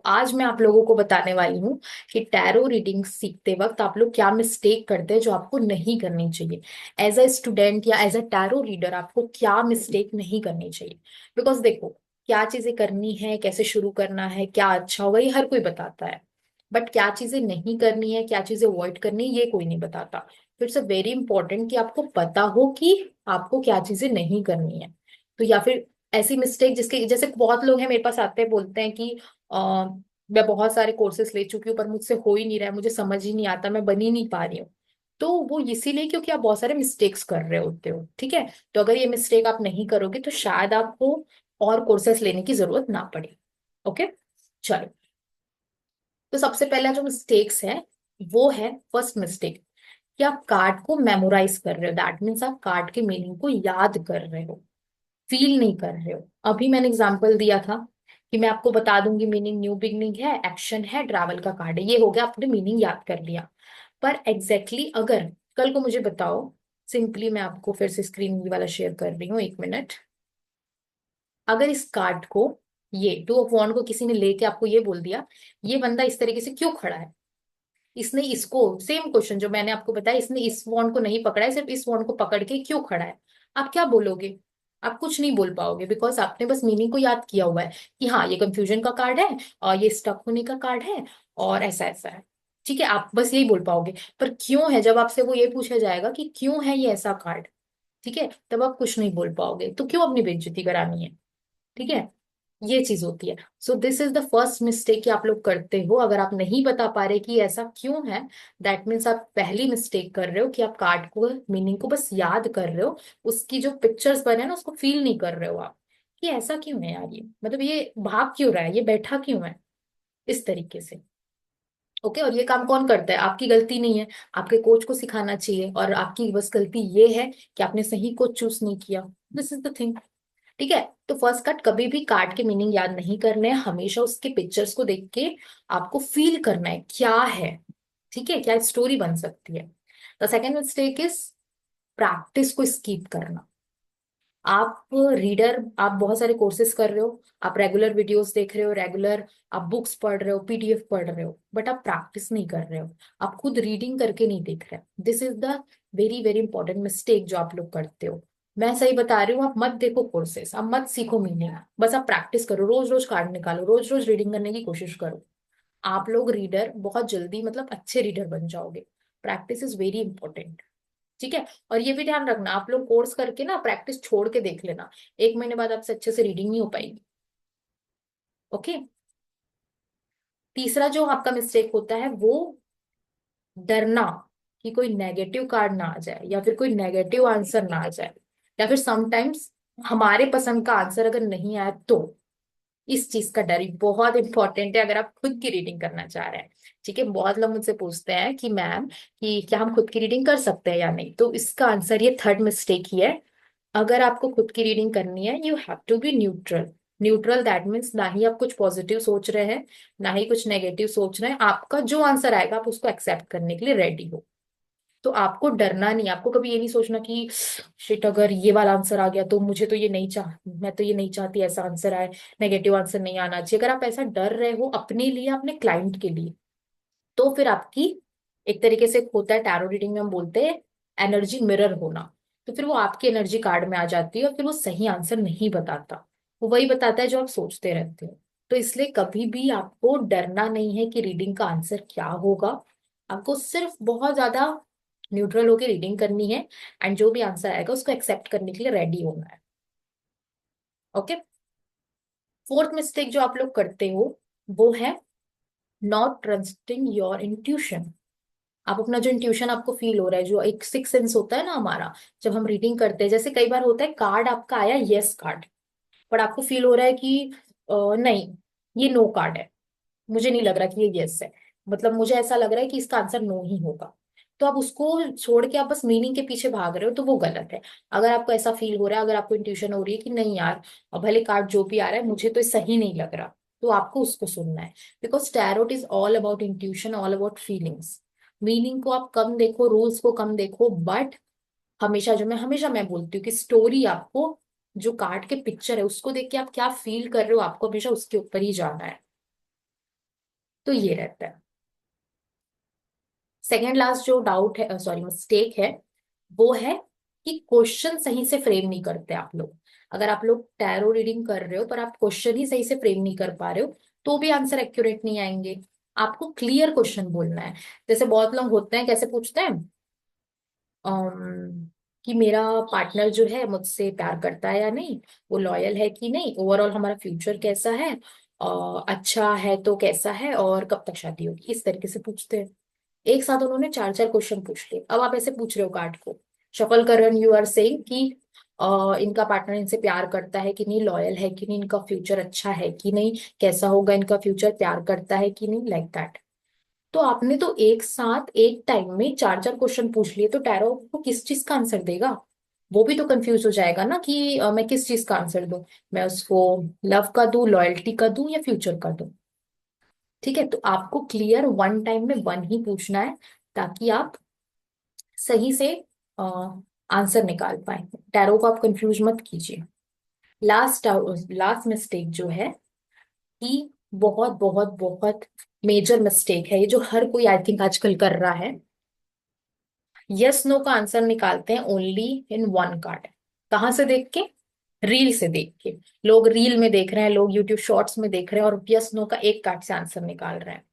आज मैं आप लोगों को बताने वाली हूँ कि टैरो रीडिंग सीखते वक्त आप लोग क्या मिस्टेक करते हैं जो आपको नहीं करनी चाहिए। एज अ स्टूडेंट या एज अ टैरो रीडर आपको क्या मिस्टेक नहीं करनी चाहिए। बिकॉज देखो, क्या चीजें करनी है, कैसे शुरू करना है, क्या अच्छा होगा, ये हर कोई बताता है। बट क्या चीजें नहीं करनी है, क्या चीजें अवॉइड करनी है, ये कोई नहीं बताता। तो इट्स अ वेरी इंपॉर्टेंट कि आपको पता हो कि आपको क्या चीजें नहीं करनी है। तो या फिर ऐसी मिस्टेक जिसके जैसे बहुत लोग हैं मेरे पास आते हैं, बोलते हैं कि आ, मैं बहुत सारे कोर्सेस ले चुकी हूँ पर मुझसे हो ही नहीं रहा है, मुझे समझ ही नहीं आता, मैं बन ही नहीं पा रही हूँ। तो वो इसीलिए क्योंकि आप बहुत सारे मिस्टेक्स कर रहे होते हो, ठीक है। तो अगर ये मिस्टेक आप नहीं करोगे तो शायद आपको और कोर्सेस लेने की जरूरत ना पड़े। ओके, चलो। तो सबसे पहला जो मिस्टेक्स है वो है, फर्स्ट मिस्टेक, कि आप कार्ड को मेमोराइज कर रहे हो। दैट मीन्स आप कार्ड के मीनिंग को याद कर रहे हो, फील नहीं कर रहे हो। अभी मैंने एग्जांपल दिया था कि मैं आपको बता दूंगी मीनिंग न्यू बिगनिंग है, एक्शन है, ट्रैवल का कार्ड है, ये हो गया, आपने मीनिंग याद कर लिया। पर एग्जैक्टली अगर कल को मुझे बताओ, सिंपली मैं आपको फिर से स्क्रीन वाला शेयर कर रही हूँ, एक मिनट। अगर इस कार्ड को, ये टू ऑफ वॉन्ड को किसी ने लेके आपको ये बोल दिया, ये बंदा इस तरीके से क्यों खड़ा है, इसने इसको, सेम क्वेश्चन जो मैंने आपको बताया, इसने इस वॉन्ड को नहीं पकड़ा है, सिर्फ इस वॉन्ड को पकड़ के क्यों खड़ा है, आप क्या बोलोगे? आप कुछ नहीं बोल पाओगे, बिकॉज आपने बस मीनिंग को याद किया हुआ है कि हाँ ये कंफ्यूजन का कार्ड है और ये स्टक होने का कार्ड है और ऐसा ऐसा है। ठीक है, आप बस यही बोल पाओगे। पर क्यों है, जब आपसे वो ये पूछा जाएगा कि क्यों है ये ऐसा कार्ड, ठीक है, तब आप कुछ नहीं बोल पाओगे। तो क्यों अपनी बेइज्जती करानी है? ठीक है, ये चीज होती है। So this is the first mistake कि आप लोग करते हो, अगर आप नहीं बता पा रहे कि ऐसा क्यों है, दैट मीन्स आप पहली मिस्टेक कर रहे हो कि आप कार्ड को, मीनिंग को बस याद कर रहे हो, उसकी जो पिक्चर्स बने हैं ना उसको फील नहीं कर रहे हो आप कि ऐसा क्यों है यार, ये मतलब ये भाग क्यों रहा है, ये बैठा क्यों है, इस तरीके से। ओके, और ये काम कौन करता है? आपकी गलती नहीं है, आपके कोच को सिखाना चाहिए, और आपकी बस गलती ये है कि आपने सही कोच चूज नहीं किया। This is the thing. ठीक है। तो फर्स्ट कट, कभी भी कार्ड के मीनिंग याद नहीं करने हैं, हमेशा उसके पिक्चर्स को देख के आपको फील करना है क्या है। ठीक है, क्या स्टोरी बन सकती है। The second mistake is practice को स्कीप करना। आप रीडर, आप बहुत सारे कोर्सेज कर रहे हो, आप रेगुलर वीडियोस देख रहे हो, रेगुलर आप बुक्स पढ़ रहे हो, पीडीएफ पढ़ रहे हो, बट आप प्रैक्टिस नहीं कर रहे हो, आप खुद रीडिंग करके नहीं देख रहे। This is the very very important mistake जो आप लोग करते हो। मैं सही बता रही हूँ, आप मत देखो कोर्सेस, आप मत सीखो मीनिंग, बस आप प्रैक्टिस करो, रोज रोज कार्ड निकालो, रोज रोज रीडिंग करने की कोशिश करो। आप लोग रीडर बहुत जल्दी, मतलब अच्छे रीडर बन जाओगे। Practice is very important. ठीक है। और ये भी ध्यान रखना, आप लोग कोर्स करके ना प्रैक्टिस छोड़ के देख लेना, 1 महीने बाद आपसे अच्छे से रीडिंग नहीं हो पाएगी। ओके। तीसरा जो आपका मिस्टेक होता है वो डरना, कि कोई नेगेटिव कार्ड ना आ जाए या फिर कोई नेगेटिव आंसर ना आ जाए, या फिर समटाइम्स हमारे पसंद का आंसर अगर नहीं आया तो। इस चीज का डर ही बहुत इंपॉर्टेंट है अगर आप खुद की रीडिंग करना चाह रहे हैं। ठीक है, बहुत लोग मुझसे पूछते हैं कि मैम, कि क्या हम खुद की रीडिंग कर सकते हैं या नहीं, तो इसका आंसर ये थर्ड मिस्टेक ही है। अगर आपको खुद की रीडिंग करनी है, you have to be neutral. Neutral that means ना ही आप कुछ पॉजिटिव सोच रहे हैं, ना ही कुछ नेगेटिव सोच रहे हैं, आपका जो आंसर आएगा आप उसको एक्सेप्ट करने के लिए रेडी हो। तो आपको डरना नहीं, आपको कभी ये नहीं सोचना कि शिट अगर ये वाला आंसर आ गया तो मुझे तो ये नहीं चाह, मैं तो ये नहीं चाहती ऐसा आंसर आए, नेगेटिव आंसर नहीं आना चाहिए। अगर आप ऐसा डर रहे हो अपने लिए, अपने क्लाइंट के लिए, तो फिर आपकी, एक तरीके से होता है टैरो रीडिंग में हम बोलते हैं एनर्जी मिरर होना, तो फिर वो आपकी एनर्जी कार्ड में आ जाती है और फिर वो सही आंसर नहीं बताता, वो वही बताता है जो आप सोचते रहते हो। तो इसलिए कभी भी आपको डरना नहीं है कि रीडिंग का आंसर क्या होगा। आपको सिर्फ बहुत ज्यादा न्यूट्रल होकर रीडिंग करनी है, एंड जो भी आंसर आएगा उसको एक्सेप्ट करने के लिए रेडी होना है। ओके। फोर्थ मिस्टेक जो आप लोग करते हो वो है नॉट ट्रस्टिंग योर इंट्यूशन। आप अपना जो इंट्यूशन आपको फील हो रहा है, जो एक सिक्स सेंस होता है ना हमारा, जब हम रीडिंग करते हैं, जैसे कई बार होता है कार्ड आपका आया यस कार्ड, पर आपको फील हो रहा है कि नहीं, ये नो कार्ड है, मुझे नहीं लग रहा कि ये यस है, मतलब मुझे ऐसा लग रहा है कि इसका आंसर नो ही होगा। तो आप उसको छोड़ के आप बस मीनिंग के पीछे भाग रहे हो, तो वो गलत है। अगर आपको ऐसा फील हो रहा है, अगर आपको इंट्यूशन हो रही है कि नहीं यार, अब भले कार्ड जो भी आ रहा है मुझे तो ये सही नहीं लग रहा, तो आपको उसको सुनना है। Because tarot is all about intuition, all about feelings. Meaning को आप कम देखो, रूल्स को कम देखो, बट हमेशा, जो मैं हमेशा मैं बोलती हूँ कि स्टोरी आपको, जो कार्ड के पिक्चर है उसको देख के आप क्या फील कर रहे हो, आपको हमेशा उसके ऊपर ही जाना है। तो ये रहता है। सेकेंड लास्ट जो डाउट है, सॉरी मिस्टेक है, वो है कि क्वेश्चन सही से फ्रेम नहीं करते आप लोग। अगर आप लोग टैरो रीडिंग कर रहे हो पर आप क्वेश्चन ही सही से फ्रेम नहीं कर पा रहे हो, तो भी आंसर एक्यूरेट नहीं आएंगे। आपको क्लियर क्वेश्चन बोलना है। जैसे बहुत लोग होते हैं, कैसे पूछते हैं, कि मेरा पार्टनर जो है मुझसे प्यार करता है या नहीं, वो लॉयल है कि नहीं, ओवरऑल हमारा फ्यूचर कैसा है, अच्छा है तो कैसा है, और कब तक शादी होगी, इस तरीके से पूछते हैं। एक साथ उन्होंने चार चार क्वेश्चन पूछ लिए। अब आप ऐसे पूछ रहे हो कार्ड को शफल कर रहे हो, यू आर सेइंग कि इनका पार्टनर इनसे प्यार करता है कि नहीं, लॉयल है कि नहीं, इनका फ्यूचर अच्छा है कि नहीं, कैसा होगा इनका फ्यूचर, प्यार करता है कि नहीं, लाइक दैट। तो आपने तो एक साथ एक टाइम में चार चार क्वेश्चन पूछ लिए, तो टैरो को किस चीज का आंसर देगा? वो भी तो कंफ्यूज हो जाएगा ना कि मैं किस चीज का आंसर दूं, मैं उसको लव का दूं, लॉयल्टी का दूं, या फ्यूचर का दूं। ठीक है, तो आपको क्लियर वन टाइम में वन ही पूछना है, ताकि आप सही से आंसर निकाल पाए। टैरो को आप कंफ्यूज मत कीजिए। लास्ट लास्ट मिस्टेक जो है कि बहुत बहुत बहुत मेजर मिस्टेक है ये, जो हर कोई आई थिंक आजकल कर रहा है। यस नो का आंसर निकालते हैं ओनली इन वन कार्ड। कहाँ से देख के? रील से देख के। लोग रील में देख रहे हैं, लोग यूट्यूब शॉर्ट्स में देख रहे हैं, और यस नो का एक कार्ड से आंसर निकाल रहे हैं।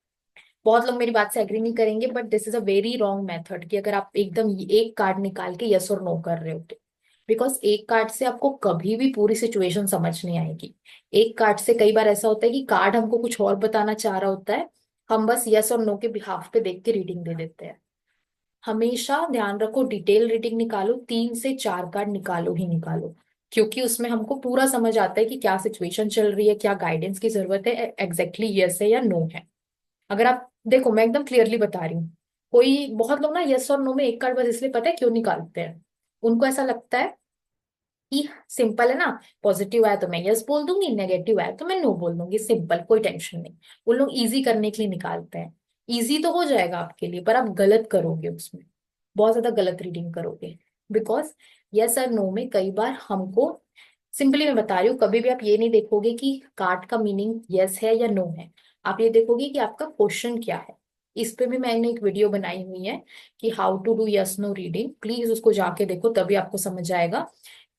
बहुत लोग मेरी बात से एग्री नहीं करेंगे, but this is a very wrong method, कि अगर आप एकदम एक कार्ड निकाल के यस और नो कर रहे हो तो। बिकॉज एक कार्ड से आपको कभी भी पूरी सिचुएशन समझ नहीं आएगी। एक कार्ड से कई बार ऐसा होता है कि कार्ड हमको कुछ और बताना चाह रहा होता है, हम बस यस और नो के बिहाफ पे देख के रीडिंग दे देते हैं। हमेशा ध्यान रखो, डिटेल रीडिंग निकालो, 3 से 4 कार्ड निकालो ही निकालो, क्योंकि उसमें हमको पूरा समझ आता है कि क्या सिचुएशन चल रही है, क्या गाइडेंस की जरूरत है, एग्जैक्टली यस है या नो है। अगर आप देखो, मैं एकदम क्लियरली बता रही हूँ। कोई बहुत लोग ना यस और नो में एक कार्ड बस इसलिए पता है क्यों निकालते हैं, उनको ऐसा लगता है कि सिंपल है ना, पॉजिटिव आया तो मैं यस बोल दूंगी, नेगेटिव आया तो मैं नो बोल दूंगी, सिंपल, कोई टेंशन नहीं। वो लोग इजी करने के लिए निकालते हैं। इजी तो हो जाएगा आपके लिए, पर आप गलत करोगे उसमें, बहुत ज्यादा गलत रीडिंग करोगे। बिकॉज यस और नो में कई बार हमको, सिंपली मैं बता रही हूँ, कभी भी आप ये नहीं देखोगे कि कार्ड का मीनिंग यस है या नो है। आप ये देखोगे कि आपका क्वेश्चन क्या है। इस पे भी मैंने एक वीडियो बनाई हुई है कि how to do yes no reading, please उसको जाके देखो, तभी आपको समझ आएगा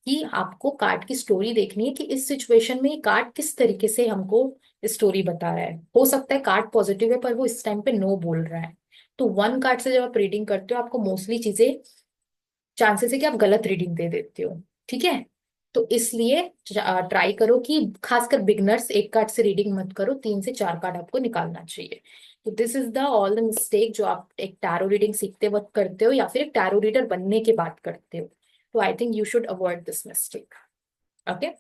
कि आपको कार्ड की स्टोरी देखनी है, कि इस सिचुएशन में ये कार्ड किस तरीके से हमको स्टोरी बता रहा है। हो सकता है कार्ड पॉजिटिव है पर वो इस टाइम पे नो बोल रहा है। तो वन कार्ड से जब आप रीडिंग करते हो, आपको मोस्टली चीजें, चांसेस है कि आप गलत रीडिंग दे देते हो। ठीक है, तो इसलिए ट्राई करो कि खासकर बिगनर्स एक कार्ड से रीडिंग मत करो, 3 से 4 कार्ड आपको निकालना चाहिए। तो this is the all the mistake जो आप एक टैरो रीडिंग सीखते वक्त करते हो, या फिर एक टैरो रीडर बनने के बाद करते हो। तो I think you should avoid this mistake. Okay.